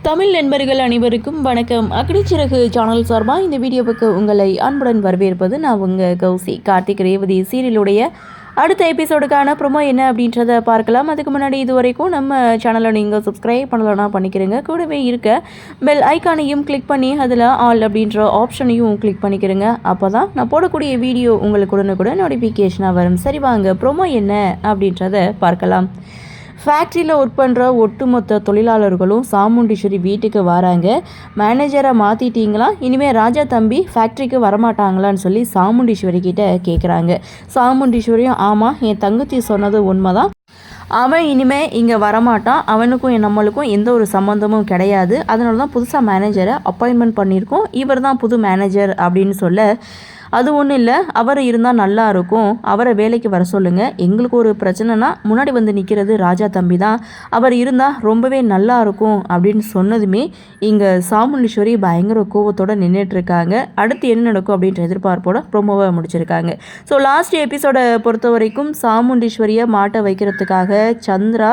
தமிழ் நண்பர்கள் அனைவருக்கும் வணக்கம். அக்னிச்சிறகு சேனல் சார்பாக இந்த வீடியோவுக்கு உங்களை அன்புடன் வரவேற்பது நான் உங்கள் கௌசி. கார்த்திக் ரேவதி சீரியலுடைய அடுத்த எபிசோடுக்கான ப்ரோமோ என்ன அப்படின்றத பார்க்கலாம். அதுக்கு முன்னாடி இது வரைக்கும் நம்ம சேனலை நீங்கள் சப்ஸ்கிரைப் பண்ணலன்னா பண்ணிக்கிறங்க. கூடவே இருக்க பெல் ஐக்கானையும் கிளிக் பண்ணி அதில் ஆல் அப்படின்ற ஆப்ஷனையும் கிளிக் பண்ணிக்கிறங்க. அப்போ தான் நான் போடக்கூடிய வீடியோ உங்களுக்கு உடனுக்குடன் நோட்டிஃபிகேஷனாக வரும். சரி வாங்க ப்ரோமோ என்ன அப்படின்றத பார்க்கலாம். ஃபேக்ட்ரியில் ஒர்க் பண்ணுற ஒட்டுமொத்த தொழிலாளர்களும் சாமுண்டீஸ்வரி வீட்டுக்கு வராங்க. மேனேஜரை மாற்றிட்டீங்களா, இனிமேல் ராஜா தம்பி ஃபேக்ட்ரிக்கு வரமாட்டாங்களான்னு சொல்லி சாமுண்டீஸ்வரி கிட்ட கேட்குறாங்க. சாமுண்டீஸ்வரியும் ஆமாம், என் தங்கச்சி சொன்னது உண்மைதான், அவன் இனிமேல் இங்கே வரமாட்டான், அவனுக்கும் நம்மளுக்கும் எந்த ஒரு சம்மந்தமும் கிடையாது, அதனால தான் புதுசாக மேனேஜரை அப்பாயின்மெண்ட் பண்ணியிருக்கோம், இவர் தான் புது மேனேஜர் அப்படின்னு சொல்ல, அது ஒன்றும் இல்லை, அவர் இருந்தால் நல்லா இருக்கும், அவரை வேலைக்கு வர சொல்லுங்கள், எங்களுக்கு ஒரு பிரச்சனைனா முன்னாடி வந்து நிற்கிறது ராஜா தம்பி தான், அவர் இருந்தால் ரொம்பவே நல்லா இருக்கும் அப்படின்னு சொன்னதுமே இங்கே சாமுண்டீஸ்வரி பயங்கர கோவத்தோடு நின்றுட்டுருக்காங்க. அடுத்து என்ன நடக்கும் அப்படின்ற எதிர்பார்ப்போட ப்ரோமோவை முடிச்சிருக்காங்க. ஸோ லாஸ்ட் எபிசோடை பொறுத்த வரைக்கும் சாமுண்டீஸ்வரியை மாட்ட வைக்கிறதுக்காக சந்திரா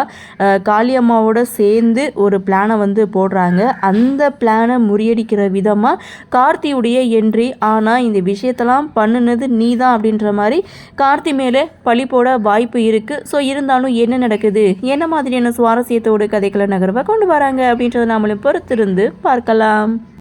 காளியம்மாவோட சேர்ந்து ஒரு பிளானை வந்து போடுறாங்க. அந்த பிளானை முறியடிக்கிற விதமாக கார்த்தியுடைய என்ட்ரி. ஆனால் இந்த விஷயத்தை பண்ணுனது நீ தான் அப்படின்ற மாதிரி கார்த்தி மேலே பழி போட வாய்ப்பு இருக்குது. ஸோ இருந்தாலும் என்ன நடக்குது, என்ன மாதிரியான சுவாரஸ்யத்தோடு கதைகளை நகர்வை கொண்டு வராங்க அப்படின்றத நாமளும் பொறுத்திருந்து பார்க்கலாம்.